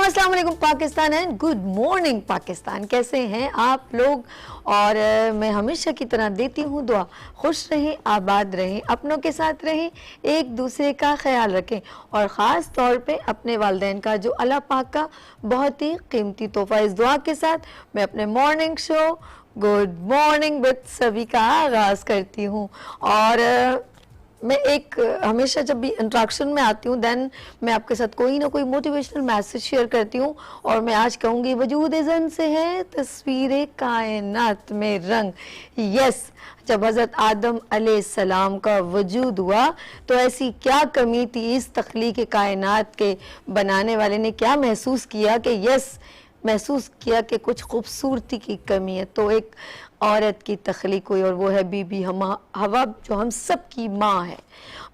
अस्सलाम वालेकुम Pakistan and good morning Pakistan. कैसे हैं आप लोग? और मैं हमेशा की तरह देती हूँ दुआ, खुश रहें, आबाद रहें, अपनों के साथ रहें, एक दूसरे का ख्याल रखें और ख़ास तौर पे अपने वालिदैन का जो अल्लाह पाक का बहुत ही कीमती तोहफ़ा। इस दुआ के साथ मैं अपने morning show good morning with सभी का आगाज़ करती हूँ। और मैं एक हमेशा जब भी इंट्रैक्शन में आती हूँ देन मैं आपके साथ कोई ना कोई मोटिवेशनल मैसेज शेयर करती हूँ और मैं आज कहूँगी वजूद ज़न से है तस्वीर कायनात में रंग। यस, जब हज़रत आदम अलैहिस्सलाम का वजूद हुआ तो ऐसी क्या कमी थी, इस तख्लीक कायनात के बनाने वाले ने क्या महसूस किया कि महसूस किया कि कुछ खूबसूरती की कमी है, तो एक औरत की तख्लीक हुई और वो है बीबी हवा, जो हम सब की माँ है।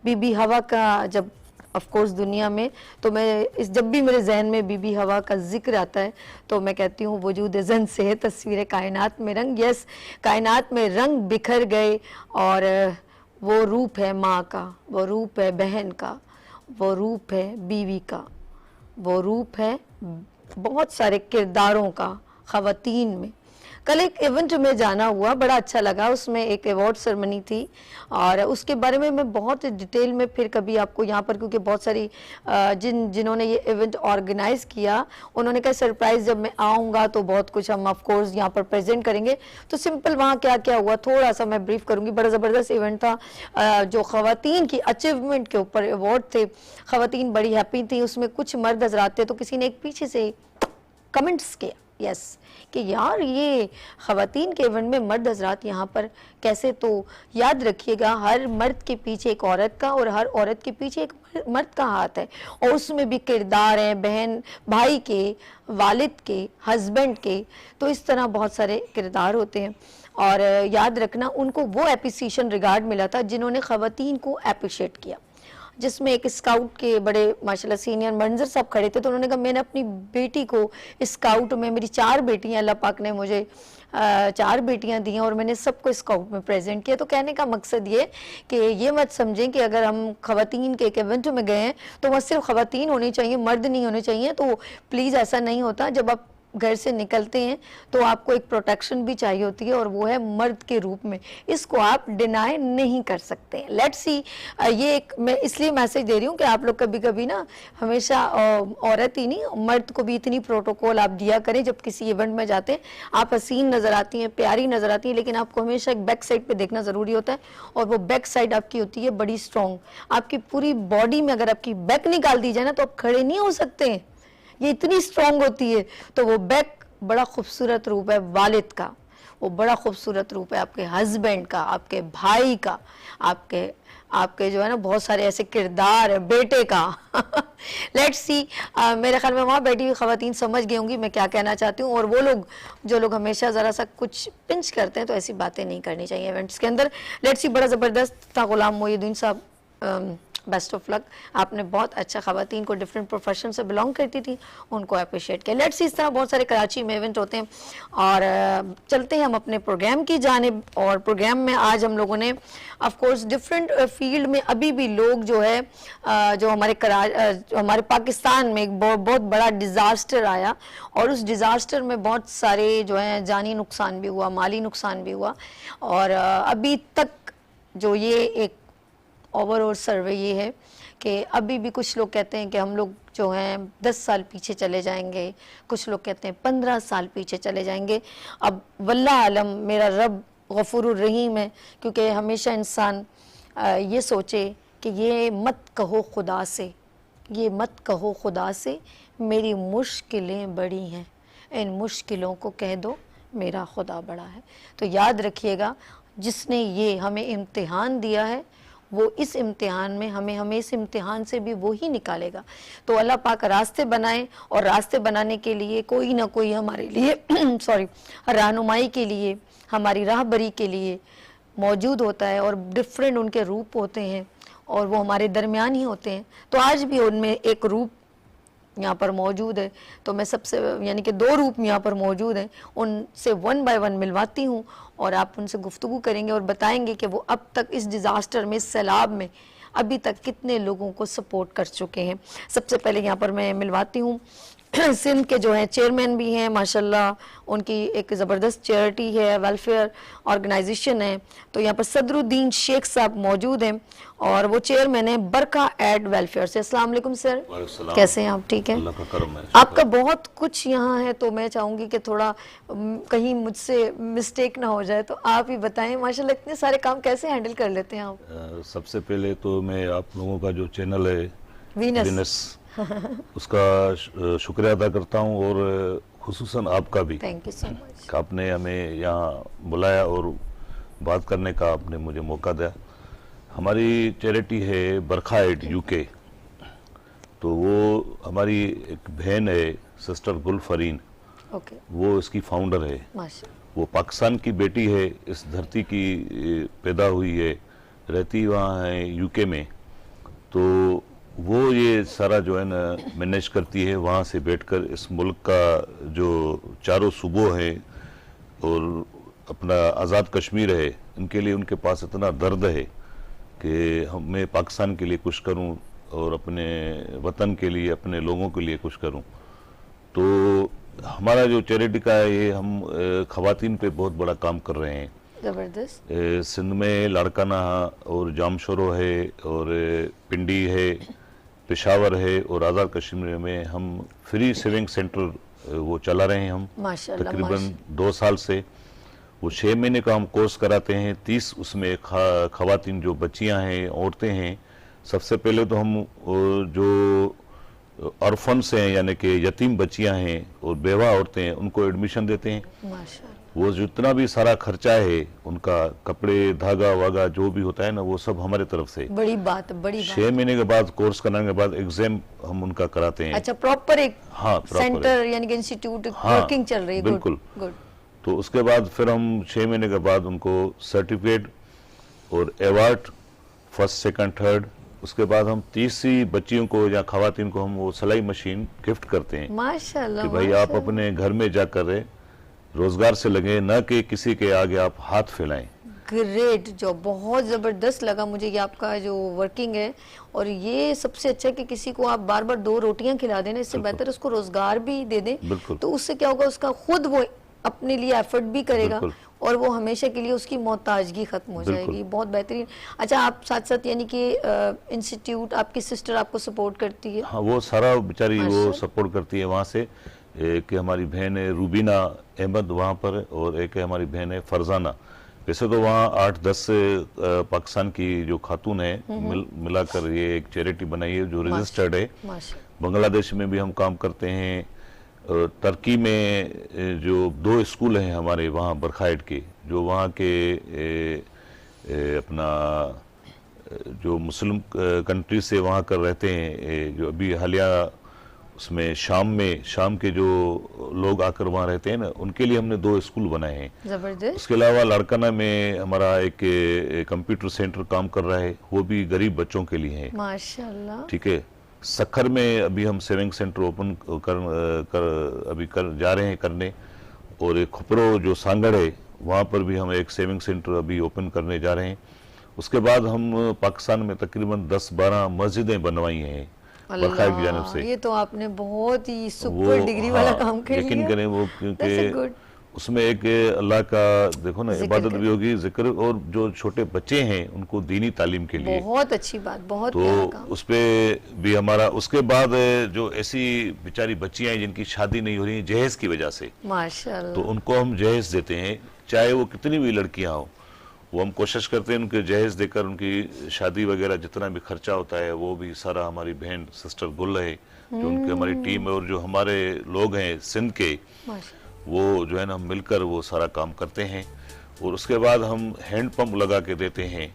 बीबी हवा का जब ऑफ कोर्स दुनिया में, तो मैं जब भी मेरे जहन में बीबी हवा का जिक्र आता है तो मैं कहती हूँ वजूद ज़न से है तस्वीर कायनात में रंग। यस, कायनात में रंग बिखर गए और वो रूप है माँ का, वो रूप है बहन का, वो रूप है बीवी का, वो रूप है बहुत सारे किरदारों का ख़वातीन में। कल एक इवेंट में जाना हुआ, बड़ा अच्छा लगा, उसमें एक अवार्ड सेरेमनी थी और उसके बारे में मैं बहुत डिटेल में फिर कभी आपको यहाँ पर, क्योंकि बहुत सारी जिन्होंने ये इवेंट ऑर्गेनाइज़ किया उन्होंने कहा सरप्राइज़ जब मैं आऊँगा तो बहुत कुछ हम ऑफ कोर्स यहाँ पर प्रेजेंट करेंगे। तो सिंपल वहाँ क्या क्या हुआ थोड़ा सा मैं ब्रीफ करूँगी। बड़ा ज़बरदस्त इवेंट था जो ख़वातीन की अचीवमेंट के ऊपर अवार्ड थे। ख़वातीन बड़ी हैप्पी थी, उसमें कुछ मर्द हज़रात थे, तो किसी ने एक पीछे से कमेंट्स किया यस कि यार ये ख़वातीन के इवेंट में मर्द हज़रात यहाँ पर कैसे? तो याद रखिएगा हर मर्द के पीछे एक औरत का और हर औरत के पीछे एक मर्द का हाथ है और उसमें भी किरदार हैं बहन भाई के, वालिद के, हस्बैंड के, तो इस तरह बहुत सारे किरदार होते हैं। और याद रखना उनको वो एप्रिसिएशन रिगार्ड मिला था जिन्होंने ख़वातीन को अप्रिशिएट किया, जिसमें एक स्काउट के बड़े माशाल्लाह सीनियर मंजर साहब खड़े थे, तो उन्होंने कहा मैंने अपनी बेटी को स्काउट में, मेरी 4 बेटियां अल्लाह पाक ने मुझे 4 बेटियां दी हैं और मैंने सबको स्काउट में प्रेजेंट किया। तो कहने का मकसद ये कि ये मत समझें कि अगर हम ख़वातीन के एक इवेंट में गए हैं तो वह सिर्फ ख़वातीन होनी चाहिए, मर्द नहीं होने चाहिए, तो प्लीज़ ऐसा नहीं होता। जब आप घर से निकलते हैं तो आपको एक प्रोटेक्शन भी चाहिए होती है और वो है मर्द के रूप में, इसको आप डिनाई नहीं कर सकते। लेट्स सी, ये एक मैं इसलिए मैसेज दे रही हूँ कि आप लोग कभी कभी ना हमेशा औरत ही नहीं मर्द को भी इतनी प्रोटोकॉल आप दिया करें। जब किसी इवेंट में जाते हैं आप हसीन नज़र आती हैं, प्यारी नज़र आती हैं, लेकिन आपको हमेशा एक बैक साइड पर देखना ज़रूरी होता है और वो बैक साइड आपकी होती है बड़ी स्ट्रॉन्ग। आपकी पूरी बॉडी में अगर आपकी बैक निकाल दी जाए ना तो आप खड़े नहीं हो सकते हैं, ये इतनी स्ट्रॉन्ग होती है। तो वो बैक बड़ा खूबसूरत रूप है वालिद का, वो बड़ा खूबसूरत रूप है आपके हस्बैंड का, आपके भाई का, आपके जो है ना बहुत सारे ऐसे किरदार है बेटे का। लेट्स सी, मेरे ख्याल में वहाँ बैठी हुई ख़वातीन समझ गई होंगी मैं क्या कहना चाहती हूँ। और वो लोग जो लोग हमेशा ज़रा सा कुछ पिंच करते हैं तो ऐसी बातें नहीं करनी चाहिए इवेंट्स के अंदर। लेट्स सी, बड़ा ज़बरदस्त था। ग़ुलाम मोहिउद्दीन साहब, बेस्ट ऑफ लक, आपने बहुत अच्छा ख़वातीन को डिफरेंट प्रोफेशन से बिलोंग करती थी उनको अप्रिशिएट किया। लेट्स इस तरह बहुत सारे कराची में इवेंट होते हैं और चलते हैं हम अपने प्रोग्राम की जानिब। और प्रोग्राम में आज हम लोगों ने ऑफ कोर्स डिफरेंट फील्ड में अभी भी लोग जो है जो हमारे पाकिस्तान में एक बहुत बड़ा डिज़ास्टर आया और उस डिज़ास्टर में बहुत सारे जो है जानी नुकसान भी हुआ, माली नुकसान भी हुआ। और अभी तक जो ये एक ओवरऑल सर्वे ये है कि अभी भी कुछ लोग कहते हैं कि हम लोग जो हैं 10 साल पीछे चले जाएंगे, कुछ लोग कहते हैं 15 साल पीछे चले जाएंगे। अब वल्लाह आलम, मेरा रब गफूरुर रहीम है, क्योंकि हमेशा इंसान ये सोचे कि ये मत कहो खुदा से, ये मत कहो खुदा से मेरी मुश्किलें बड़ी हैं, इन मुश्किलों को कह दो मेरा खुदा बड़ा है। तो याद रखिएगा जिसने ये हमें इम्तिहान दिया है वो इस इम्तिहान में हमें इस इम्तिहान से भी वो ही निकालेगा। तो अल्लाह पाक रास्ते बनाए और रास्ते बनाने के लिए कोई ना कोई हमारे लिए रहनुमाई के लिए, हमारी राहबरी के लिए मौजूद होता है और डिफरेंट उनके रूप होते हैं और वो हमारे दरमियान ही होते हैं। तो आज भी उनमें एक रूप यहाँ पर मौजूद है, तो मैं सबसे यानी कि 2 रूप यहाँ पर मौजूद हैं, उनसे 1 बाय 1 मिलवाती हूँ और आप उनसे गुफ्तगू करेंगे और बताएंगे कि वो अब तक इस डिज़ास्टर में, सैलाब में अभी तक कितने लोगों को सपोर्ट कर चुके हैं। सबसे पहले यहाँ पर मैं मिलवाती हूँ सिंध के जो हैं चेयरमैन भी हैं माशाल्लाह, उनकी एक ज़बरदस्त चैरिटी है, वेलफेयर ऑर्गेनाइजेशन है। तो यहाँ पर सदरुद्दीन शेख साहब मौजूद हैं और वो चेयरमैन है बरका एड वेलफेयर से। अस्सलाम वालेकुम सर, कैसे हैं आप? ठीक है, अल्लाह का करम है। आपका बहुत कुछ यहाँ है, तो मैं चाहूँगी कि थोड़ा कहीं मुझसे मिस्टेक ना हो जाए, तो आप ही बताएं माशाल्लाह इतने सारे काम कैसे हैंडल कर लेते हैं आप? सबसे पहले तो मैं आप लोगों का जो चैनल है वीनस उसका शुक्रिया अदा करता हूँ, और खुसूसन आपका भी। Thank you so much. आपने हमें यहाँ बुलाया और बात करने का आपने मुझे मौका दिया। हमारी चैरिटी है बरखा एड यूके, तो वो हमारी एक बहन है सिस्टर गुलफरीन, ओके, वो इसकी फाउंडर है। माशाल्लाह। वो पाकिस्तान की बेटी है, इस धरती की पैदा हुई है, रहती वहाँ है यूके में। तो वो ये सारा जो है ना मैनेज करती है वहाँ से बैठकर। इस मुल्क का जो चारों सूबों हैं और अपना आज़ाद कश्मीर है, इनके लिए उनके पास इतना दर्द है कि मैं पाकिस्तान के लिए कुछ करूं और अपने वतन के लिए, अपने लोगों के लिए कुछ करूं। तो हमारा जो चैरिटी का है, ये हम ख़वातीन पे बहुत बड़ा काम कर रहे हैं। जबरदस्त। सिंध में लाड़काना और जामशोरो है और पिंडी है, पेशावर है, और आज़ाद कश्मीर में हम फ्री सेविंग सेंटर वो चला रहे हैं हम माशाल्लाह, तकरीबन 2 साल से। वो 6 महीने का हम कोर्स कराते हैं। 30 उसमें ख़वातीन जो बच्चियां हैं, औरतें हैं। सबसे पहले तो हम जो ऑर्फन्स हैं यानी कि यतीम बच्चियां हैं और बेवा औरतें हैं, उनको एडमिशन देते हैं। माशाल्लाह। वो जितना भी सारा खर्चा है उनका, कपड़े धागा वागा जो भी होता है ना, वो सब हमारे तरफ से। बड़ी बात, बड़ी बात। 6 महीने के बाद कोर्स कराने के बाद एग्जाम हम उनका कराते हैं। अच्छा, प्रॉपर एक हाँ, सेंटर यानी कि इंस्टीट्यूट वर्किंग चल रही है। बिल्कुल, गुड। तो उसके बाद फिर हम 6 महीने के बाद उनको सर्टिफिकेट और अवार्ड फर्स्ट सेकंड थर्ड, उसके बाद हम 30 बच्चियों को या खवातीन को हम वो सिलाई मशीन गिफ्ट करते हैं माशाल्लाह। कि भाई आप अपने घर में जाकर रोजगार से लगे, न कि किसी के आगे आप हाथ फैलाएं। ग्रेट जॉब, बहुत ज़बरदस्त लगा मुझे ये आपका जो वर्किंग है। और ये सबसे अच्छा है कि किसी को आप बार बार 2 रोटियां खिला देना, इससे बेहतर उसको रोजगार भी दे दें। तो उससे क्या होगा, उसका खुद वो अपने लिए एफर्ट भी करेगा और वो हमेशा के लिए उसकी मोहताजगी खत्म हो जाएगी। बहुत बेहतरीन। अच्छा, आप साथ साथ यानी कि इंस्टीट्यूट आपकी सिस्टर आपको सपोर्ट करती है? हाँ, वो सारा बेचारी वो सपोर्ट करती है वहाँ से। एक हमारी बहन है रूबीना अहमद वहाँ पर, और एक हमारी बहन है फरजाना। वैसे तो वहाँ 8-10 पाकिस्तान की जो खातून है मिलाकर ये एक चैरिटी बनाई है जो रजिस्टर्ड है। बांग्लादेश में भी हम काम करते हैं। टर्की में जो 2 स्कूल हैं हमारे वहाँ बरखा एड के, जो वहाँ के अपना जो मुस्लिम कंट्री से वहाँ कर रहते हैं, जो अभी हालिया उसमें शाम के जो लोग आकर वहाँ रहते हैं ना, उनके लिए हमने 2 स्कूल बनाए हैं। जबरदस्त। उसके अलावा लाड़काना में हमारा एक कंप्यूटर सेंटर काम कर रहा है, वो भी गरीब बच्चों के लिए है। माशाल्लाह। ठीक है। सखर में अभी हम सेविंग सेंटर ओपन जा रहे हैं करने, और एक खुपरो जो सांगड़ है वहाँ पर भी हम एक सेविंग सेंटर अभी ओपन करने जा रहे हैं। उसके बाद हम पाकिस्तान में तकरीबन 10-12 मस्जिदें बनवाई हैं बरखा की जानिब से। ये तो आपने बहुत ही सुपर डिग्री वाला काम कर लिया। यकीन करें वो, क्योंकि उसमें एक अल्लाह का देखो ना इबादत भी होगी, जिक्र, और जो छोटे बच्चे हैं उनको दीनी तालीम के लिए बहुत अच्छी बात, बहुत तो प्यारा काम। उस पे भी हमारा। उसके बाद जो ऐसी बेचारी बच्चियां हैं जिनकी शादी नहीं हो रही है जहेज की वजह से, माशाल्लाह, तो उनको हम जहेज देते हैं, चाहे वो कितनी भी लड़कियां हो, वो हम कोशिश करते हैं उनके जहेज देकर उनकी शादी वगैरह जितना भी खर्चा होता है वो भी सारा हमारी बहन सिस्टर गुल है जो उनकी हमारी टीम है, और जो हमारे लोग हैं सिंध के, वो जो है ना हम मिलकर वो सारा काम करते हैं। और उसके बाद हम हैंड पंप लगा के देते हैं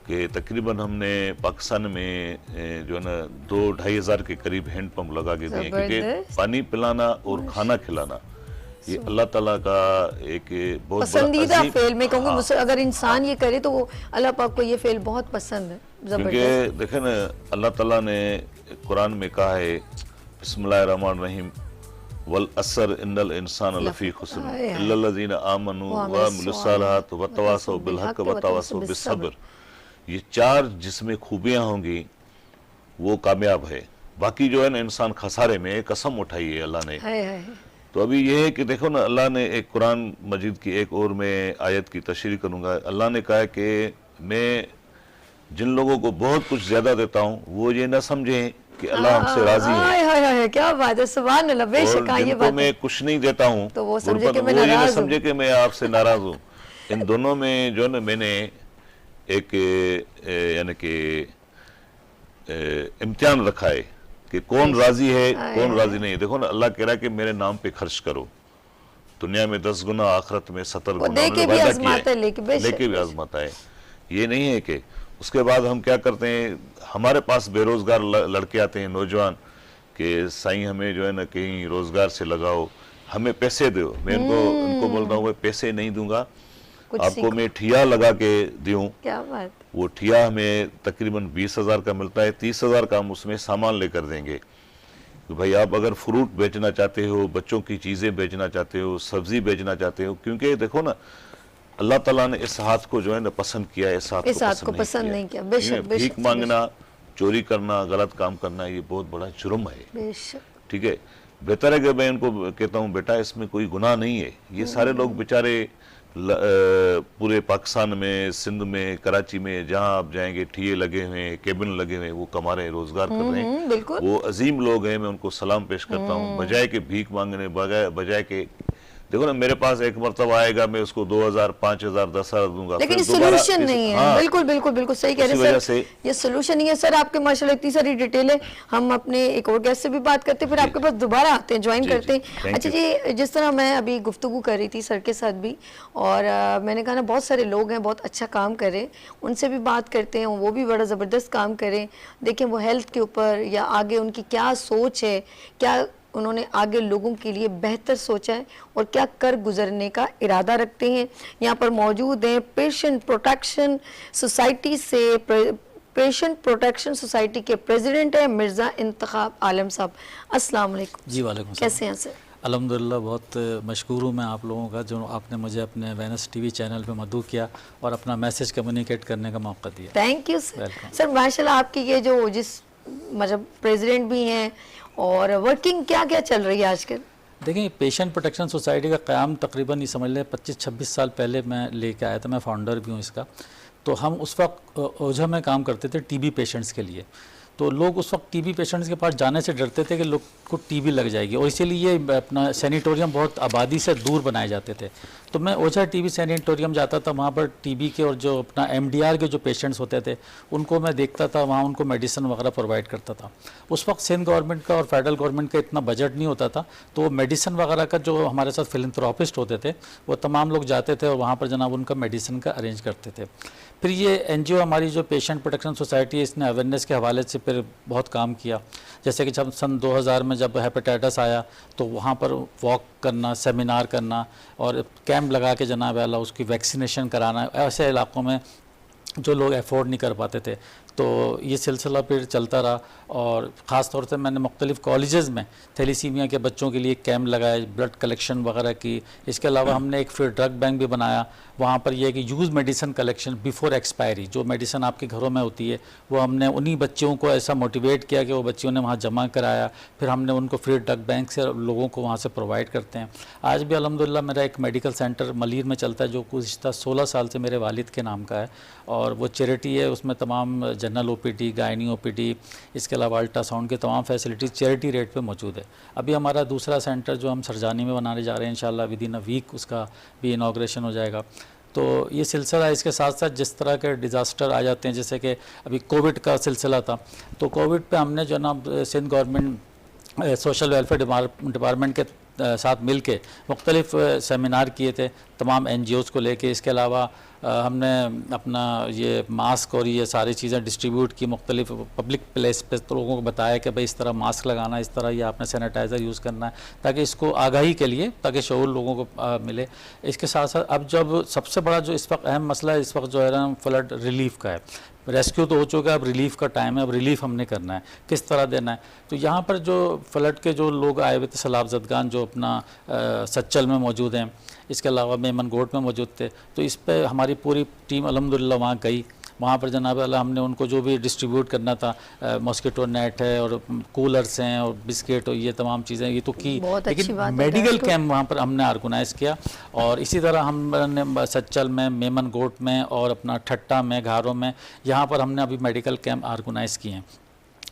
कि तकरीबन हमने पाकिस्तान में जो है ना 2-2.5 हज़ार के करीब हैंड पंप लगा के दिए, क्योंकि पानी पिलाना और खाना खिलाना ये अल्लाह ताला का एक बहुत पसंदीदा फेल। मैं कहूँगी अगर इंसान ये करे तो वो अल्लाह पाक को ये फेल बहुत पसंद है। क्योंकि देखे ना अल्लाह ताला ने कुरान में कहा है बिस्मिल्लाहिर्रहमानिर्रहीम वल असर इन्नल इंसान लफी खुस्र इल्लल्लज़ीना आमनू व अमिलुस्सालिहात व तवासौ बिल हक़ व तवासौ बिस्सब्र। ये 4 जिसमें खूबियां होंगी वो कामयाब है। बाकी जो है ना इंसान खसारे में, कसम उठाई है अल्लाह ने। हाय हाय। तो अभी ये है कि देखो ना, अल्लाह ने एक कुरान मजीद की एक और मैं आयत की तशरीह करूंगा। अल्लाह ने कहा है कि मैं जिन लोगों को बहुत कुछ ज्यादा देता हूँ वो ये ना समझें कि अल्लाह हमसे राजी है, हाय हाय हाय, क्या बात है, सुभान अल्लाह, बेशक और हाँ, ये जिनको बात मैं है। कुछ नहीं देता हूँ तो वो समझे कि मैं वो ये ना नाराज हूँ। समझे कि मैं आपसे नाराज हूँ। इन दोनों में जो है ना मैंने एक यानी कि इम्तिहान रखा है कि कौन राजी है कौन राजी नहीं है। देखो ना, अल्लाह कह रहा है कि मेरे नाम पे खर्च करो, दुनिया में 10 गुना, आखिरत में 70 वो गुना। दे के भी आजमाता है, लेके भी आजमाता है। ये नहीं है कि उसके बाद हम क्या करते हैं, हमारे पास बेरोजगार लड़के आते हैं, नौजवान, कि साईं हमें जो है ना कहीं रोजगार से लगाओ, हमें पैसे दो। मैं उनको बोलता हूँ पैसे नहीं दूंगा, आपको मैं ठिया लगा के दूं। क्या बात। वो ठिया हमें तकरीबन 20,000 का मिलता है, 30,000 का हम उसमें सामान लेकर देंगे। तो भाई आप अगर फ्रूट बेचना चाहते हो, बच्चों की चीजें बेचना चाहते हो, सब्जी बेचना चाहते हो, क्योंकि देखो ना अल्लाह ताला ने इस हाथ को जो है ना पसंद किया है, इस हाथ को पसंद नहीं किया। बेशक, भीख मांगना, चोरी करना, गलत काम करना, ये बहुत बड़ा जुर्म है। बेशक। ठीक है, बेहतर है कि मैं इनको कहता हूँ बेटा इसमें कोई गुनाह नहीं है। ये सारे लोग बेचारे पूरे पाकिस्तान में, सिंध में, कराची में, जहां आप जाएंगे ठिये लगे हुए हैं, केबिन लगे हुए हैं, वो कमा रहे हैं, रोजगार कर रहे हैं। वो अजीम लोग हैं, मैं उनको सलाम पेश करता हूँ। बजाय के भीख मांगने, बजाय के देखो ना, मेरे पास एक मरतबा आएगा, मैं उसको 2,000, 5,000, 10,000 दूंगा, लेकिन ये सोल्यूशन नहीं है। हाँ, बिल्कुल बिल्कुल बिल्कुल सही कह रहे हैं सर, ये सोल्यूशन नहीं है सर। आपके माशाल्लाह इतनी सारी डिटेल है, हम अपने एक और गेस्ट से भी बात करते हैं, फिर आपके पास दोबारा आते हैं, ज्वाइन करते हैं। अच्छा जी, जिस तरह मैं अभी गुफ्तगू कर रही थी सर के साथ भी, और मैंने कहा ना बहुत सारे लोग हैं बहुत अच्छा काम कर रहे हैं, उनसे भी बात करते हैं, वो भी बड़ा ज़बरदस्त काम करें। देखें वो हेल्थ के ऊपर या आगे उनकी क्या सोच है, क्या उन्होंने आगे लोगों के लिए बेहतर सोचा है और क्या कर गुजरने का इरादा रखते हैं। यहाँ पर मौजूद हैं पेशेंट प्रोटेक्शन सोसाइटी से, पेशेंट प्रोटेक्शन सोसाइटी के प्रेसिडेंट है मिर्ज़ा इंतखाब आलम साहब। अस्सलाम वालेकुम जी। वालेकुम। कैसे हैं सर? अल्हम्दुलिल्लाह, बहुत मशकूर हूँ मैं आप लोगों का, जो आपने मुझे अपने वेनस टीवी चैनल पे मदऊ किया और अपना मैसेज कम्युनिकेट करने का मौका दिया। Thank you sir. सर माशाल्लाह आपकी ये जो जिस मतलब प्रेसिडेंट भी हैं और वर्किंग क्या क्या चल रही है आजकल? देखिए, पेशेंट प्रोटेक्शन सोसाइटी का क़याम तकरीबन ये समझ लें 25-26 साल पहले मैं लेके आया था। मैं फाउंडर भी हूँ इसका। तो हम उस वक्त ओझा में काम करते थे टीबी पेशेंट्स के लिए। तो लोग उस वक्त टीबी पेशेंट्स के पास जाने से डरते थे कि लोग को टीबी लग जाएगी, और इसीलिए अपना सैनिटोरियम बहुत आबादी से दूर बनाए जाते थे। तो मैं ओझा टीबी सैनिटोरियम जाता था, वहाँ पर टीबी के और जो अपना एमडीआर के जो पेशेंट्स होते थे उनको मैं देखता था, वहाँ उनको मेडिसिन वगैरह प्रोवाइड करता था। उस वक्त सिंध गवर्नमेंट का और फेडरल गवर्नमेंट का इतना बजट नहीं होता था, तो वो मेडिसिन वगैरह का जो हमारे साथ फिलंथ्रोपिस्ट होते थे वो तमाम लोग जाते थे और वहाँ पर जनाब उनका मेडिसिन का अरेंज करते थे। फिर ये एनजीओ हमारी जो पेशेंट प्रोटेक्शन सोसाइटी है, इसने अवेयरनेस के हवाले से फिर बहुत काम किया। जैसे कि जब सन 2000 में जब हेपेटाइटिस आया तो वहाँ पर वॉक करना, सेमिनार करना और कैंप लगा के जनाब आला उसकी वैक्सीनेशन कराना, ऐसे इलाकों में जो लोग अफोर्ड नहीं कर पाते थे। तो ये सिलसिला फिर चलता रहा, और ख़ास तौर से मैंने मुख्तलिफ़ कॉलेजेस में थैलीसीमिया के बच्चों के लिए कैंप लगाए, ब्लड कलेक्शन वगैरह की। इसके अलावा हमने एक फिर ड्रग बैंक भी बनाया। वहाँ पर यह है कि use medicine collection before expiry, जो मेडिसिन आपके घरों में होती है वो हमने उन्हीं बच्चों को ऐसा मोटिवेट किया कि वो बच्चों ने वहाँ जमा कराया, फिर हमने उनको फ्री ड्रग बैंक से लोगों को वहाँ से प्रोवाइड करते हैं। आज भी अल्हम्दुलिल्लाह मेरा एक मेडिकल सेंटर मलीर में चलता है जो गुज़िश्ता 16 साल से मेरे वालिद के नाम का है, और वो चैरिटी है। उसमें तमाम जनरल ओपीडी, गायनी ओपीडी, इसके अलावा अल्ट्रासाउंड के तमाम फैसिलिटीज़ चैरिटी रेट पे मौजूद है। अभी हमारा दूसरा सेंटर जो हम सरजानी में बनाने जा रहे हैं, इंशाल्लाह विदिन अ वीक उसका भी इनॉग्रेशन हो जाएगा। तो ये सिलसिला, इसके साथ साथ जिस तरह के डिज़ास्टर आ जाते हैं, जैसे कि अभी कोविड का सिलसिला था, तो कोविड पे हमने जो ना Sindh government social welfare department के साथ मिल के मुख्तलिफ़ सेमिनार किए थे तमाम NGOs को लेके। इसके अलावा हमने अपना ये मास्क और ये सारी चीज़ें डिस्ट्रीब्यूट की मुख्तलिफ पब्लिक प्लेस पे, तो लोगों को बताया कि भाई इस तरह मास्क लगाना, इस तरह ये आपने सैनिटाइज़र यूज़ करना है, ताकि इसको आगाही के लिए, ताकि शऊर लोगों को मिले। इसके साथ साथ अब जब सबसे बड़ा जो इस वक्त अहम मसला है इस वक्त जो है ना फ्लड रिलीफ का है। रेस्क्यू तो हो चुका है, अब रिलीफ का टाइम है, अब रिलीफ हमने करना है, किस तरह देना है। तो यहाँ पर जो फ्लड के जो लोग आए हुए थे, सैलाब ज़दगान जो अपना सच्चल में मौजूद हैं, इसके अलावा मेमन गोट में मौजूद थे, तो इस पर हमारी पूरी टीम अल्हम्दुलिल्लाह वहाँ गई। वहाँ पर जनाब अल्लाह हमने उनको जो भी डिस्ट्रीब्यूट करना था, मॉस्किटो नेट है और कूलर्स हैं और बिस्किट और ये तमाम चीज़ें ये तो की, बहुत अच्छी लेकिन बात है, मेडिकल that's कैंप वहाँ पर हमने ऑर्गेनाइज़ किया। और इसी तरह हमने सच्चल में, मेमन गोट में और अपना ठट्टा में, घारों में, यहाँ पर हमने अभी मेडिकल कैंप ऑर्गेनाइज़ किए हैं।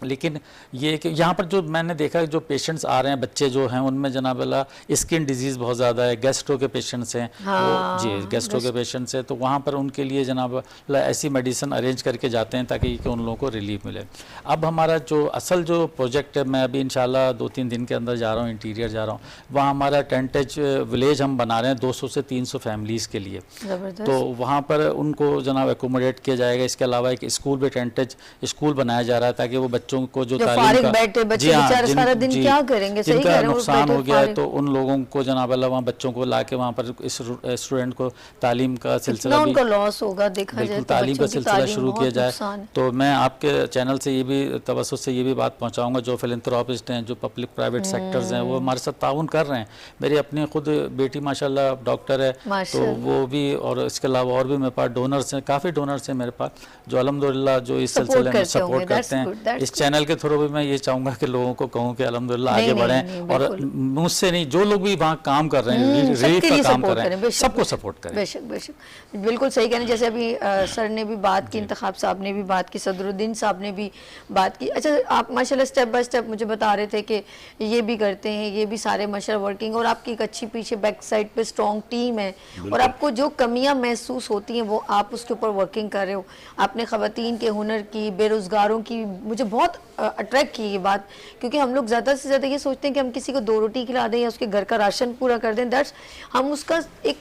लेकिन ये कि यहाँ पर जो मैंने देखा जो पेशेंट्स आ रहे हैं, बच्चे जो हैं उनमें जनाब अल्लाह स्किन डिजीज़ बहुत ज़्यादा है, गैस्ट्रो के पेशेंट्स हैं, हाँ, वो जी गैस्ट्रो के पेशेंट्स हैं, तो वहाँ पर उनके लिए जनाब अल्लाह ऐसी मेडिसिन अरेंज करके जाते हैं ताकि कि उन लोगों को रिलीफ मिले। अब हमारा जो असल जो प्रोजेक्ट है, मैं अभी इंशाल्लाह 2-3 दिन के अंदर जा रहा हूँ, इंटीरियर जा रहा हूँ, वहाँ हमारा टेंटेज विलेज हम बना रहे हैं 200 से 300 फैमिलीज़ के लिए। जबरदस्त। तो वहाँ पर उनको जनाब एकोमोडेट किया जाएगा। इसके अलावा एक स्कूल भी, टेंटेज स्कूल बनाया जा रहा है ताकि वो बच्चों को जो तालीम फारिग का, बैठे बच्चे जी हाँ, बेचारे सारा दिन क्या करेंगे, सही जिनका कह रहे हो, नुकसान बैठे हो गया है, फारिग। तो उन लोगों को जनाब अल्लाह वहाँ बच्चों को ला के वहाँ पर इस स्टूडेंट को तालीम का कितना सिलसिला भी, उनका लॉस होगा देखा जाए बिल्कुल तो, तालीम का बच्चों की सिलसिला तालीम शुरू बहुत किया जाए। नुकसान है। तो मैं आपके चैनल से ये भी तवज्जो से ये भी बात पहुँचाऊँगा, जो फिलैंथ्रोपिस्ट हैं, जो पब्लिक प्राइवेट सेक्टर्स हैं, वो हमारे साथ ताउन कर रहे हैं। मेरी अपनी खुद बेटी माशाल्लाह डॉक्टर है, तो वो भी, और इसके अलावा और भी मेरे पास डोनर्स हैं, काफ़ी डोनर्स हैं मेरे पास जो अल्हम्दुलिल्लाह जो इस सिलसिले में सपोर्ट करते हैं। इस चैनल के थ्रू भी मैं ये चाहूँगा कि लोगों को कहूँ कि अल्हम्दुलिल्लाह आगे बढ़ें, और मुझसे नहीं, जो लोग भी वहाँ काम कर रहे हैं, रिलीफ का काम कर रहे हैं, सबको सपोर्ट करें। बेशक बेशक, बिल्कुल सही कह रहे हैं। जैसे अभी सर ने भी बात की, इंतखाब साहब ने भी बात की, सदरुद्दीन साहब ने भी बात की। अच्छा, आप माशाल्लाह स्टेप बाय स्टेप मुझे बता रहे थे कि ये भी करते हैं, ये भी सारे माशाल्लाह वर्किंग, और आपकी एक अच्छी पीछे बैक साइड पे स्ट्रॉन्ग टीम है, और आपको जो कमियां महसूस होती हैं वो आप उसके ऊपर वर्किंग कर रहे हो। आपने ख़वातीन के हुनर की, बेरोज़गारों की, मुझे बहुत अट्रैक्ट की ये बात, क्योंकि हम लोग ज़्यादा से ज़्यादा ये सोचते हैं कि हम किसी को 2 रोटी खिला दें या उसके घर का राशन पूरा कर दें, दैट्स, हम उसका एक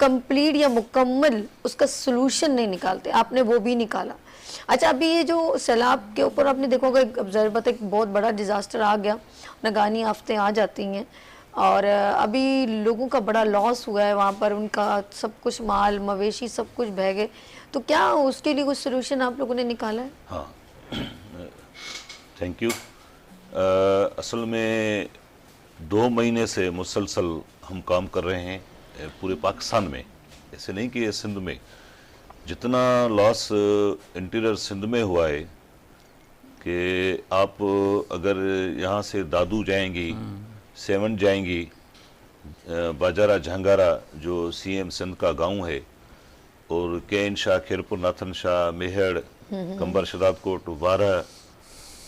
कंप्लीट या मुकम्मल उसका सोल्यूशन नहीं निकालते। आपने वो भी निकाला। अच्छा, अभी ये जो सैलाब के ऊपर आपने देखा होगा, एक ज़रूरत एक बहुत बड़ा डिज़ास्टर आ गया, नगानी आफतें आ जाती हैं, और अभी लोगों का बड़ा लॉस हुआ है वहाँ पर, उनका सब कुछ माल मवेशी सब कुछ बह गए, तो क्या उसके लिए कुछ सोल्यूशन आप लोगों ने निकाला है? हाँ, थैंक यू। असल में 2 महीने से मुसलसल हम काम कर रहे हैं पूरे पाकिस्तान में, ऐसे नहीं कि सिंध में। जितना लॉस इंटीरियर सिंध में हुआ है कि आप अगर यहाँ से दादू जाएंगी, सेवन जाएंगी, बाजारा झंगारा जो सीएम सिंध का गांव है, और कैन शाह, खैरपुर, नाथन शाह, मेहड़, कंबर, शदादकोट, वारा,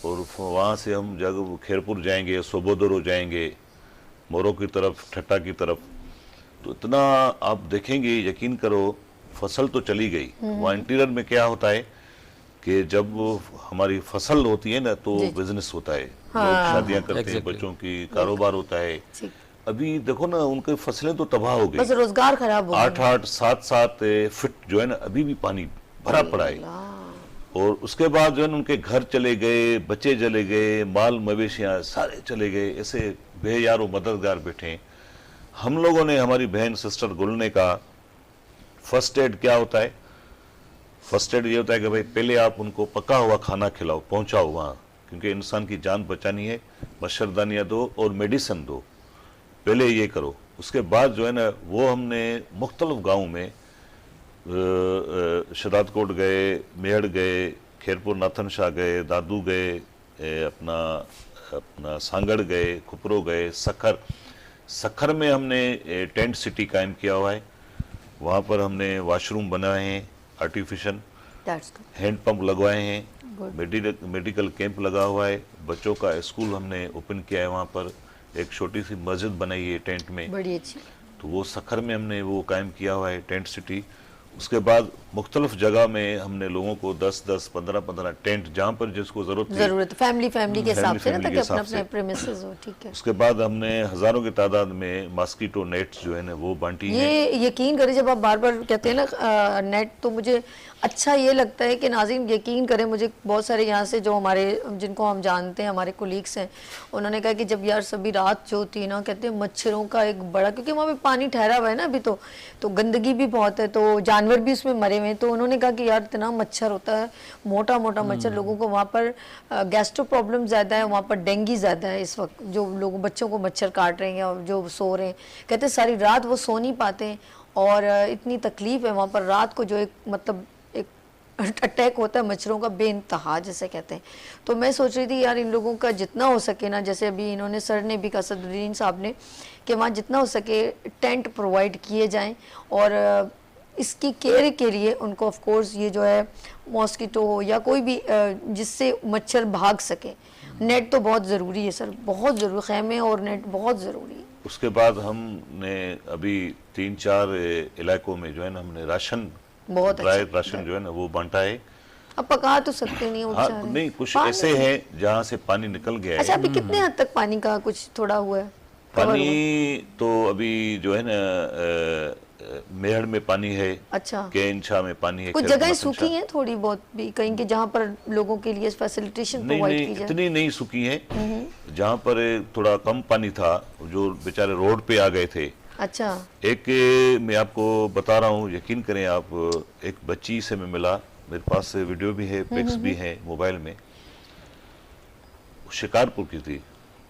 और वहाँ से हम जब खैरपुर जाएंगे, सोबोदरो जाएंगे, मोरो की तरफ, ठट्टा की तरफ, तो इतना आप देखेंगे, यकीन करो, फसल तो चली गई। वहाँ इंटीरियर में क्या होता है कि जब हमारी फसल होती है ना, तो बिजनेस होता है, लोग शादियां करते हैं, बच्चों की कारोबार होता है। अभी देखो ना, उनकी फसलें तो तबाह हो गई, बस रोजगार खराब हो गया। 8-8, 7-7 फीट जो है ना, अभी भी पानी भरा पड़ा है, और उसके बाद जो है उनके घर चले गए, बच्चे चले गए, माल मवेशियां सारे चले गए, ऐसे बेयारो मददगार बैठे हैं। हम लोगों ने, हमारी बहन सिस्टर गुल ने कहा, फर्स्ट एड क्या होता है? फर्स्ट एड ये होता है कि भाई पहले आप उनको पका हुआ खाना खिलाओ, पहुंचाओ वहाँ, क्योंकि इंसान की जान बचानी है, मच्छरदानियाँ दो और मेडिसिन दो, पहले ये करो। उसके बाद जो है ना, वो हमने मुख्तलिफ गाँव में, शदादकोट गए, मेहड़ गए, खैरपुर नाथन शाह गए, दादू गए, अपना सांगड़ गए, खुपरो गए, सखर में हमने टेंट सिटी कायम किया हुआ है। वहाँ पर हमने वॉशरूम बनाए हैं, आर्टिफिशियल हैंड पंप लगवाए हैं, मेडिकल कैंप लगा हुआ है, बच्चों का स्कूल हमने ओपन किया है, वहाँ पर एक छोटी सी मस्जिद बनाई है टेंट में, बड़ी अच्छी। तो वो सखर में हमने वो कायम किया हुआ है, टेंट सिटी। उसके बाद मुख्तलिफ जगह में हमने लोगों को 10-10, 15-15 टेंट, जहाँ पर जिसको जरूरत फैमिली के हिसाब से ना, ताकि अपने प्रेमिसेस हो, ठीक है। उसके बाद हमने हजारों की तादाद में मॉस्किटो नेट्स जो है ना वो बांटी हैं। ये यकीन करें, जब आप बार बार कहते हैं ना नेट, तो मुझे अच्छा ये लगता है कि नाज़रीन यकीन करें, मुझे बहुत सारे यहाँ से जो हमारे, जिनको हम जानते हैं, हमारे कोलीग्स हैं, उन्होंने कहा कि जब यार सभी रात जो होती है ना, कहते हैं मच्छरों का एक बड़ा, क्योंकि वहाँ पे पानी ठहरा हुआ है ना अभी, तो गंदगी भी बहुत है, तो जानवर भी उसमें मरे हुए हैं, तो उन्होंने कहा कि यार इतना मच्छर होता है, मोटा मोटा मच्छर, लोगों को वहाँ पर गैस्ट्रो प्रॉब्लम ज़्यादा है, वहाँ पर डेंगू ज़्यादा है इस वक्त, जो लोग बच्चों को मच्छर काट रहे हैं और जो सो रहे हैं, कहते हैं सारी रात वो सो नहीं पाते हैं, और इतनी तकलीफ है वहाँ पर रात को, जो एक मतलब एक अटैक होता है मच्छरों का बेइंतहा जैसे कहते हैं। तो मैं सोच रही थी यार इन लोगों का जितना हो सके ना, जैसे अभी इन्होंने सर ने भी कहा, सदरुद्दीन साहब ने, कि वहाँ जितना हो सके टेंट प्रोवाइड किए जाएं और इसकी केयर के लिए उनको ऑफ कोर्स ये जो है मॉस्किटो हो या कोई भी जिससे मच्छर भाग सके, नेट तो बहुत ज़रूरी है सर, बहुत ज़रूरी, खैमे और नेट बहुत ज़रूरी है। उसके बाद हमने अभी 3-4 इलाकों में जो है ना हमने राशन, बहुत ड्राई राशन जो है ना वो बांटा है। अब पका तो सकते नहीं हो हाँ, बेचारे। नहीं कुछ पानी- ऐसे हैं जहाँ से पानी निकल गया अच्छा है। अभी कितने हद तक पानी का कुछ थोड़ा हुआ है? पानी तो अभी जो है ना मेहड़ में पानी है, अच्छा, केंछा में पानी है, कुछ खैर जगह मसनछा। सूखी हैं थोड़ी बहुत भी कहीं के जहाँ पर लोगों के लिए फैसिलिटेशन नहीं प्रोवाइड नहीं की जाए। इतनी नहीं सूखी है, जहाँ पर थोड़ा कम पानी था जो बेचारे रोड पे आ गए थे। अच्छा, एक मैं आपको बता रहा हूँ, यकीन करें आप, एक बच्ची से मैं मिला, मेरे पास वीडियो भी है, पिक्स भी है मोबाइल में। शिकारपुर की थी,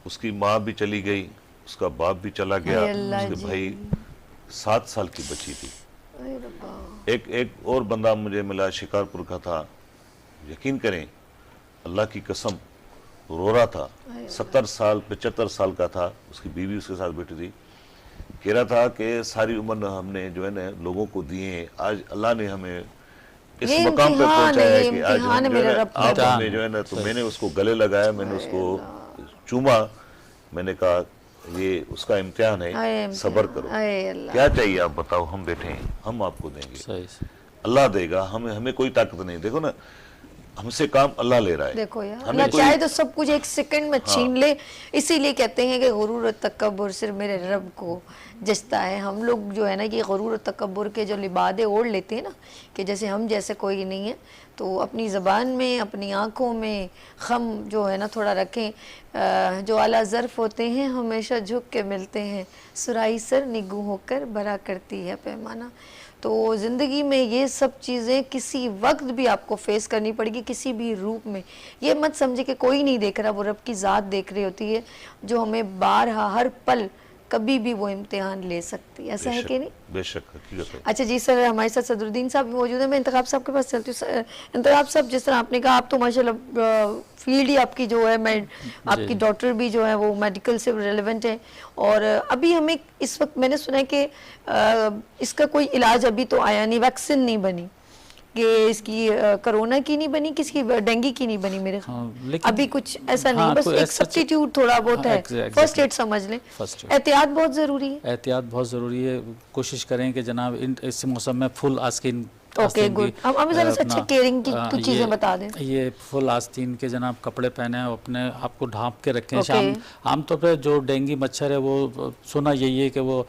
उसकी माँ भी चली गई, उसका बाप भी चला गया, हाय अल्लाह उसके जी। भाई 7 साल की बच्ची थी। अरे रब्बा। एक और बंदा मुझे मिला, शिकारपुर का था, यकीन करें अल्लाह की कसम रो रहा था, 70 साल 75 साल का था, उसकी बीवी उसके साथ बैठी थी, कह रहा था कि सारी उम्र हमने जो है ना लोगों को दिए, आज अल्लाह ने हमें इस ये मकाम पे इम्तिहान पहुंचाया है, है ये कि आज इम्तिहान हम है जो है मेरे ना, रब का। आप हमें जो है ना, तो मैंने उसको गले लगाया, मैंने उसको चूमा, मैंने कहा ये उसका इम्तिहान है, सब्र करो। अरे अल्लाह। क्या चाहिए आप बताओ, हम बैठे हैं, हम आपको देंगे, सही से। अल्लाह देगा, हमें कोई ताकत नहीं। देखो ना, हमसे काम अल्लाह ले रहा है। देखो यार, हमें अल्लाह कोई- चाहे तो सब कुछ एक सेकंड में छीन ले। इसीलिए कहते हैं कि गुरूर और तकब्बुर सिर्फ मेरे रब को जचता है। हम लोग जो है ना कि गुरूर और तकब्बुर के जो लिबादे ओढ़ लेते हैं ना, कि जैसे हम जैसे कोई नहीं है, तो अपनी ज़बान में, अपनी आँखों में खम जो है ना थोड़ा रखें। जो आला ज़र्फ़ होते हैं हमेशा झुक के मिलते हैं, सुराही सर निगू होकर भरा करती है पैमाना। तो ज़िंदगी में ये सब चीज़ें किसी वक्त भी आपको फेस करनी पड़ेगी, किसी भी रूप में। ये मत समझे कि कोई नहीं देख रहा, वो रब की ज़ात देख रही होती है, जो हमें बारहा हर पल कभी भी वो इम्तिहान ले सकती है। ऐसा है कि नहीं? बेशक हकीकत है। अच्छा जी सर, हमारे साथ सदरुद्दीन साहब भी मौजूद है। मैं इंतखाब साहब के पास चलती हूँ। इंतखाब साहब, जिस तरह आपने कहा, आप तो माशाल्लाह फील्ड ही आपकी जो है, मैं आपकी डॉक्टर भी जो है वो मेडिकल से रिलेवेंट है। और अभी हमें इस वक्त मैंने सुना है कि इसका कोई इलाज अभी तो आया नहीं, वैक्सीन नहीं बनी, कि इसकी कोरोना की नहीं बनी, किसकी डेंगू की नहीं बनी मेरे लेकिन अभी कुछ ऐसा नहीं, हाँ, बस कोई एक ऐसा- सब्स्टिट्यूट थोड़ा बहुत है, exactly. फर्स्ट एड समझ लें। First aid. एहतियात बहुत ज़रूरी है। एहतियात बहुत ज़रूरी है। कोशिश करें कि जनाब इस मौसम में फुल आस्तीन, ओके गुड। हम हमें ज़रा अच्छे केयरिंग की कुछ चीज़ें बता दें। ये फुल आस्तीन के जनाब कपड़े पहने, अपने आप को ढांप के रखें। Okay. आमतौर पे जो डेंगू मच्छर है वो सुना यही है कि वो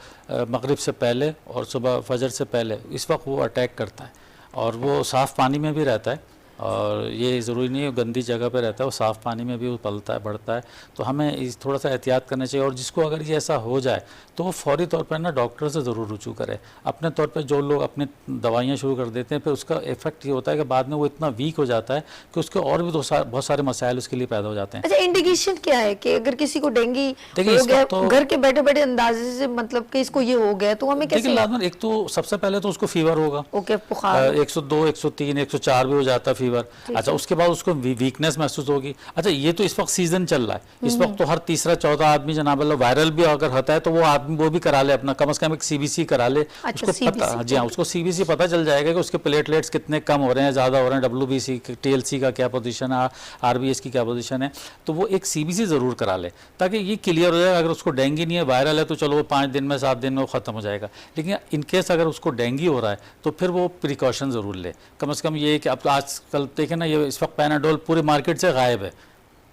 मगरिब से पहले और सुबह फजर से पहले इस वक्त वो अटैक करता है, और वो साफ़ पानी में भी रहता है, और ये ज़रूरी नहीं है गंदी जगह पे रहता है, वो साफ़ पानी में भी वो पलता है, बढ़ता है। तो हमें इस थोड़ा सा एहतियात करना चाहिए, और जिसको अगर ये ऐसा हो जाए तो वो फौरी तौर पर ना डॉक्टर से ज़रूर रुजू करे। अपने तौर पे जो लोग अपनी दवाइयाँ शुरू कर देते हैं, फिर उसका इफेक्ट ये होता है कि बाद में वो इतना वीक हो जाता है कि उसके और भी बहुत सारे मसाइल उसके लिए पैदा हो जाते हैं। अच्छा, इंडिकेशन क्या है कि अगर किसी को डेंगू देखिए, हो इस गया वक्त तो- घर के बैठे बैठे अंदाजे से, मतलब कि इसको ये हो गया, तो हमें देखिए कैसे? लाजमन एक तो सबसे पहले तो उसको फीवर होगा, ओके, बुखार। 102, 103, 104 भी हो जाता है फीवर। अच्छा, उसके बाद उसको वीकनेस महसूस होगी। अच्छा, ये तो इस वक्त सीजन चल रहा है, इस वक्त तो हर तीसरा चौथा आदमी जनाब अल्लाह वायरल भी अगर होता है तो वो आदमी वो भी करा ले, अपना कम से कम एक सीबीसी करा ले। अच्छा, उसको CBC, पता, जी हाँ, उसको सीबीसी पता चल जाएगा कि उसके प्लेटलेट्स कितने कम हो रहे हैं, ज़्यादा हो रहे हैं, डब्ल्यूबीसी, टीएलसी का क्या पोजीशन है, आरबीएस की क्या पोजीशन है। तो वो एक सीबीसी ज़रूर करा ले, ताकि ये क्लियर हो जाए। अगर उसको डेंगू नहीं है, वायरल है, तो चलो वो 5 दिन में 7 दिन में वो ख़त्म हो जाएगा। लेकिन इनकेस अगर उसको डेंगू हो रहा है तो फिर वो प्रिकॉशन ज़रूर ले। कम से कम ये कि अब तो आजकल देखें ना, ये इस वक्त पैनाडोल पूरी मार्केट से गायब है,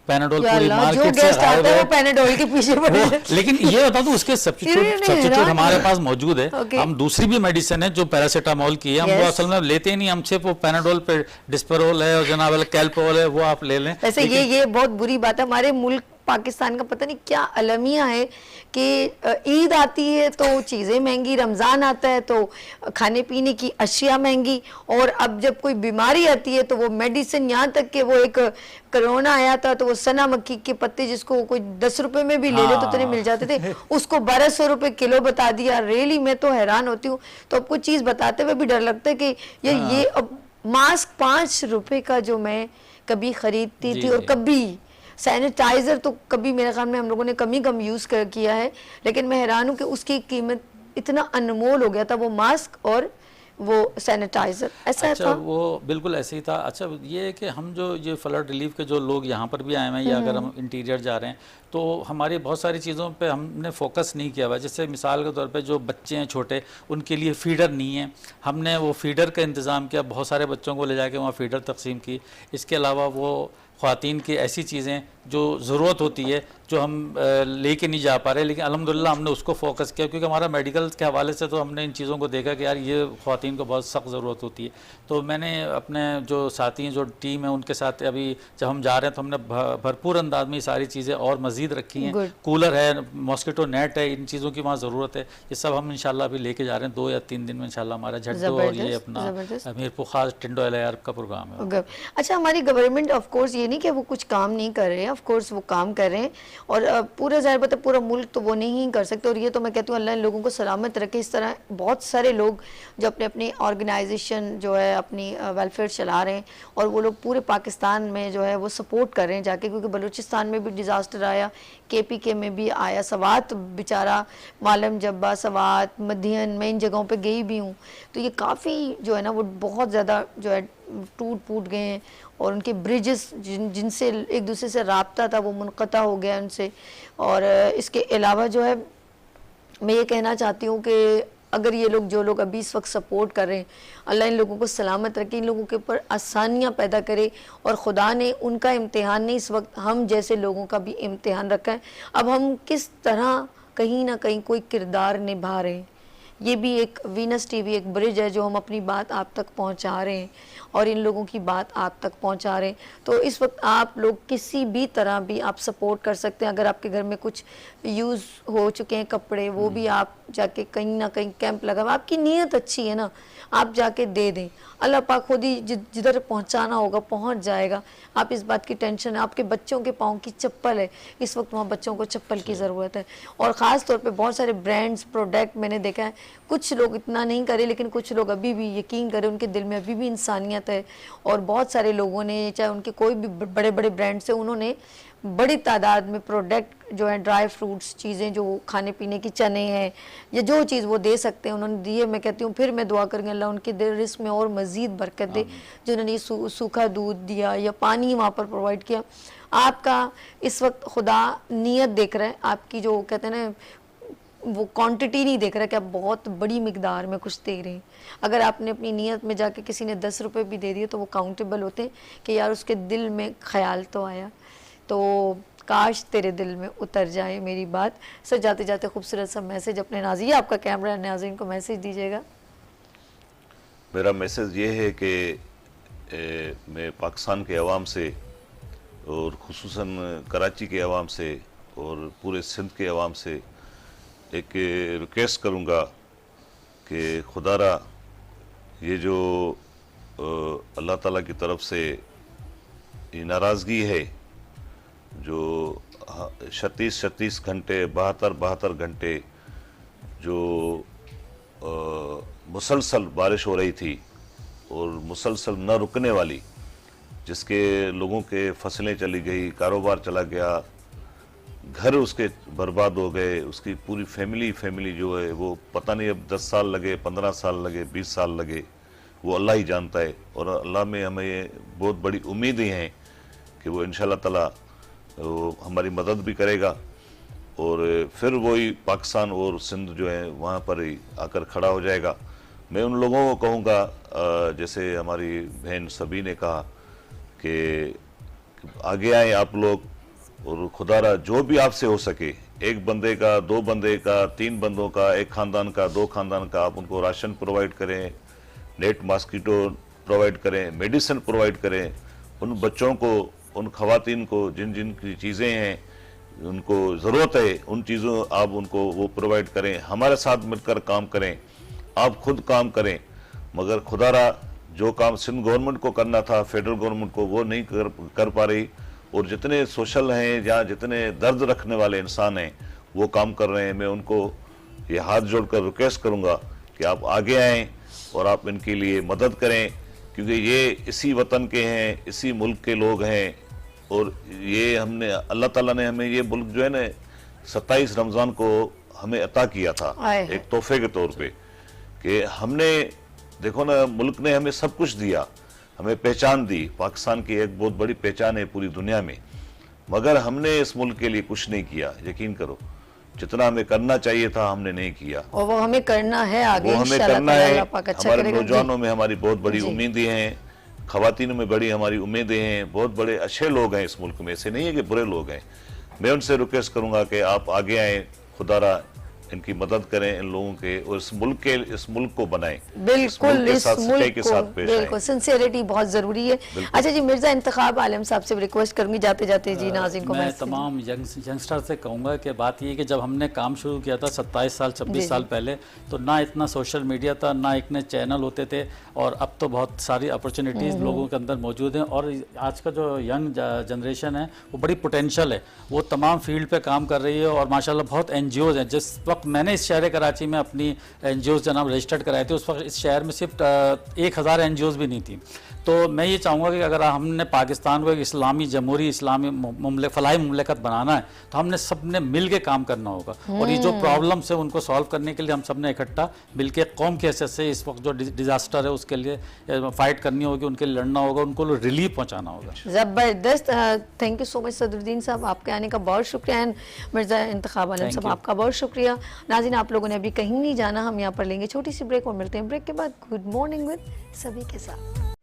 पैनाडोल या पूरी अल्लाह, जो मार्केट से गेस्ट गायब आता है है। वो पैनाडोल के पीछे पड़े हैं। लेकिन ये बता दो, उसके सब्स्टिट्यूट हमारे पास मौजूद है। Okay. हम दूसरी भी मेडिसिन है जो पैरासीटामोल की है, हम वो Yes. असल में लेते ही नहीं, हम सिर्फ वो पैनाडोल पे डिस्पेरोल है और जनाब कैल्पोल है वो आप ले लें। वैसे ये बहुत बुरी बात है। हमारे मुल्क पाकिस्तान का पता नहीं क्या अलमिया है कि ईद आती है तो चीज़ें महंगी, रमज़ान आता है तो खाने पीने की अशिया महंगी, और अब जब कोई बीमारी आती है तो वो मेडिसिन, यहाँ तक कि वो एक कोरोना आया था तो वो सना मक्खी के पत्ते जिसको कोई 10 रुपए में भी ले ले तो इतने मिल जाते थे, उसको 1200 रुपए किलो बता दिया। रियली मैं तो हैरान होती हूँ। तो अब कोई चीज़ बताते हुए भी डर लगता है कि ये अब मास्क 5 रुपए का जो मैं कभी खरीदती जी, थी, और जी। कभी सैनिटाइजर तो कभी मेरे ख्याल में हम लोगों ने कम ही कम यूज किया है, लेकिन मैं हैरान हूँ कि उसकी कीमत इतना अनमोल हो गया था, वो मास्क और वो सैनिटाइजर ऐसा अच्छा, था। वो बिल्कुल ऐसे ही था। अच्छा, ये है कि हम जो ये फ्लड रिलीफ के जो लोग यहाँ पर भी आए हुए हैं, या अगर हम इंटीरियर जा रहे हैं, तो हमारी बहुत सारी चीज़ों पे हमने फोकस नहीं किया हुआ है। जैसे मिसाल के तौर पे जो बच्चे हैं छोटे, उनके लिए फीडर नहीं है, हमने वो फीडर का इंतज़ाम किया, बहुत सारे बच्चों को ले जाके वहाँ फीडर तकसीम की। इसके अलावा वो ख़वातीन की ऐसी चीज़ें जो ज़रूरत होती है, जो हम लेके नहीं जा पा रहे, लेकिन अल्हम्दुलिल्लाह हमने उसको फोकस किया, क्योंकि हमारा मेडिकल के हवाले से तो हमने इन चीज़ों को देखा कि यार ये ख़वातीन को बहुत सख्त ज़रूरत होती है। तो मैंने अपने जो साथी हैं, जो टीम है, उनके साथ अभी जब हम जा रहे हैं तो हमने भरपूर अंदाज में ये सारी चीज़ें और मज़ीद रखी हैं। Good. कूलर है, मॉस्किटो नेट है, इन चीज़ों की वहाँ ज़रूरत है। ये सब हम इंशाल्लाह अभी लेके जा रहे हैं। 2 या 3 दिन में इंशाल्लाह हमारा झड्डो और ये अपना जबरदस्त। मीरपुर खास टिंडो एल का प्रोग्राम है। अच्छा, हमारी गवर्नमेंट ऑफ कोर्स ये नहीं कि वो कुछ काम नहीं कर रहे हैं, ऑफ कोर्स वो काम कर रहे हैं, और पूरा ज़ाहिर बात है पूरा मुल्क तो वो नहीं कर सकते, और ये तो मैं कहती हूँ अल्लाह इन लोगों को सलामत रखे। इस तरह बहुत सारे लोग जो अपने अपनी ऑर्गेनाइजेशन जो है अपनी वेलफेयर चला रहे हैं, और वो लोग पूरे पाकिस्तान में जो है वो सपोर्ट कर रहे हैं जाके, क्योंकि बलूचिस्तान में भी डिज़ास्टर आया, KPK में भी आया, सवात बेचारा, मालम जब्बा, सवात, मध्यन, मैं इन जगहों पे गई भी हूँ, तो ये काफ़ी जो है ना वो बहुत ज़्यादा जो है टूट फूट गए हैं, और उनके ब्रिजेस जिनसे एक दूसरे से राब्ता था वो मुनक़ता हो गया उनसे। और इसके अलावा जो है मैं ये कहना चाहती हूँ कि अगर ये लोग जो लोग अभी इस वक्त सपोर्ट कर रहे हैं, अल्लाह इन लोगों को सलामत रखे, इन लोगों के ऊपर आसानियाँ पैदा करे, और खुदा ने उनका इम्तिहान नहीं, इस वक्त हम जैसे लोगों का भी इम्तिहान रखा है। अब हम किस तरह कहीं ना कहीं कोई किरदार निभा रहे हैं, ये भी एक वीनस टीवी एक ब्रिज है जो हम अपनी बात आप तक पहुंचा रहे हैं, और इन लोगों की बात आप तक पहुंचा रहे हैं। तो इस वक्त आप लोग किसी भी तरह भी आप सपोर्ट कर सकते हैं। अगर आपके घर में कुछ यूज़ हो चुके हैं कपड़े, वो भी आप जाके कहीं ना कहीं कैंप लगा, आपकी नीयत अच्छी है ना, आप जाके दे दें, अल्लाह पाक खुद ही जिधर पहुंचाना होगा पहुंच जाएगा। आप इस बात की टेंशन है, आपके बच्चों के पाँव की चप्पल है, इस वक्त वहाँ बच्चों को चप्पल की ज़रूरत है, और ख़ास तौर पे बहुत सारे ब्रांड्स प्रोडक्ट मैंने देखा है, कुछ लोग इतना नहीं करे, लेकिन कुछ लोग अभी भी यकीन करें, उनके दिल में अभी भी इंसानियत है, और बहुत सारे लोगों ने, चाहे उनके कोई भी बड़े बड़े ब्रांड्स हैं, उन्होंने बड़ी तादाद में प्रोडक्ट जो है ड्राई फ्रूट्स, चीज़ें जो खाने पीने की, चने हैं या जो चीज़ वो दे सकते हैं उन्होंने दिए। मैं कहती हूँ फिर मैं दुआ करूँगी अल्लाह उनके दिल रिस्क में और मज़ीद बरकत दे, जिन्होंने ये सूखा दूध दिया या पानी वहाँ पर प्रोवाइड किया। आपका इस वक्त खुदा नीयत देख रहा है, आपकी जो कहते हैं ना वो क्वांटिटी नहीं देख रहा कि आप बहुत बड़ी मिकदार में कुछ दे रहे हैं। अगर आपने अपनी नीयत में जाके किसी ने 10 रुपये भी दे दिए तो वो काउंटेबल होते हैं कि यार उसके दिल में ख्याल तो आया, तो काश तेरे दिल में उतर जाए मेरी बात। सर जाते जाते खूबसूरत सा मैसेज अपने नाज़रीन, आपका कैमरा नाज़रीन को मैसेज दीजिएगा। मेरा मैसेज ये है कि मैं पाकिस्तान के अवाम से और खुसूसन कराची के अवाम से और पूरे सिंध के अवाम से एक रिक्वेस्ट करूँगा कि खुदारा ये जो अल्लाह ताला की तरफ से ये नाराज़गी है जो 36 घंटे 72 घंटे जो मुसलसल बारिश हो रही थी और मुसलसल न रुकने वाली, जिसके लोगों के फसलें चली गई, कारोबार चला गया, घर उसके बर्बाद हो गए, उसकी पूरी फैमिली जो है वो पता नहीं अब 10 साल लगे, 15 साल लगे, 20 साल लगे, वो अल्लाह ही जानता है। और अल्लाह में हमें बहुत बड़ी उम्मीदें हैं कि वो इंशाअल्लाह ताला वो हमारी मदद भी करेगा, और फिर वही पाकिस्तान और सिंध जो है वहाँ पर ही आकर खड़ा हो जाएगा। मैं उन लोगों को कहूँगा, जैसे हमारी बहन सभी ने कहा कि आगे आए आप लोग, और खुदारा जो भी आपसे हो सके, एक बंदे का, 2 बंदे का, 3 बंदों का, एक ख़ानदान का, 2 ख़ानदान का, आप उनको राशन प्रोवाइड करें, नेट मॉस्किटो प्रोवाइड करें, मेडिसिन प्रोवाइड करें, उन बच्चों को, उन ख़वातीन को जिन जिन की चीज़ें हैं उनको ज़रूरत है, उन चीज़ों आप उनको वो प्रोवाइड करें। हमारे साथ मिलकर काम करें, आप खुद काम करें, मगर खुदारा जो काम सिंध गवर्नमेंट को करना था, फेडरल गवर्नमेंट को, वो नहीं कर पा रही, और जितने सोशल हैं या जितने दर्द रखने वाले इंसान हैं वो काम कर रहे हैं। मैं उनको ये हाथ जोड़कर रिक्वेस्ट करूंगा कि आप आगे आएं और आप इनके लिए मदद करें, क्योंकि ये इसी वतन के हैं, इसी मुल्क के लोग हैं, और ये हमने अल्लाह ताला ने हमें ये मुल्क जो है ना 27 रमज़ान को हमें अता किया था एक तोहफे के तौर पे, कि हमने देखो ना, मुल्क ने हमें सब कुछ दिया, हमें पहचान दी, पाकिस्तान की एक बहुत बड़ी पहचान है पूरी दुनिया में, मगर हमने इस मुल्क के लिए कुछ नहीं किया। यकीन करो, जितना हमें करना चाहिए था हमने नहीं किया, और वो हमें करना है आगे, वो हमें इंशाल्लाह करना ताला है। अल्लाह पाक अच्छा हमारे करेगा। नौजवानों में हमारी बहुत बड़ी जी। उम्मीदें हैं, खवातीनों में बड़ी हमारी उम्मीदें हैं, बहुत बड़े अच्छे लोग हैं इस मुल्क में, ऐसे नहीं है कि बुरे लोग हैं। मैं उनसे रिक्वेस्ट करूंगा कि आप आगे आएँ, खुदारा इनकी मदद करें, इन लोगों के, और इस मुल्क को बनाएं, बिल्कुल इस सच्चाई के मुल्क साथ को पेश बिल्कुल आएं। सिंसियरिटी बहुत जरूरी है। अच्छा जी, मिर्जा इंतखाब आलम साहब से रिक्वेस्ट करूंगी जाते जाते जी नाज़रीन को मैं मैसेज। तमाम यंगस्टर से कहूँगा कि बात ये कि जब हमने काम शुरू किया था 27 साल 26 साल पहले, तो ना इतना सोशल मीडिया था, ना इतने चैनल होते थे, और अब तो बहुत सारी अपॉर्चुनिटीज़ लोगों के अंदर मौजूद हैं। और आज का जो यंग जनरेशन है वो बड़ी पोटेंशियल है, वो तमाम फील्ड पे काम कर रही है, और माशाल्लाह बहुत NGOs हैं। जिस वक्त मैंने इस शहर कराची में अपनी NGOs जो नाम रजिस्टर्ड कराए थे, उस वक्त इस शहर में सिर्फ 1000 NGOs भी नहीं थी। तो मैं ये चाहूँगा कि अगर हमने पाकिस्तान को एक इस्लामी जमहूरी इस्लामी फलाही मुमलिकत बनाना है, तो हमने सब ने मिल के काम करना होगा, और ये जो प्रॉब्लम्स है उनको सॉल्व करने के लिए हम सब ने इकट्ठा मिल के कौम की हैसियत से इस वक्त जो डिजास्टर है उसके लिए फाइट करनी होगी, उनके लिए लड़ना होगा, उनको रिलीफ पहुँचाना होगा। ज़बरदस्त, thank you so much Sadruddin साहब, आपके आने का बहुत शुक्रिया। एंड मिर्जा इंतखाब आलम साहब, आपका बहुत शुक्रिया। नाज़रीन, आप लोगों ने अभी कहीं नहीं जाना, हम यहाँ पर लेंगे छोटी सी ब्रेक और मिलते हैं ब्रेक के बाद गुड मॉर्निंग विद सभी के साथ।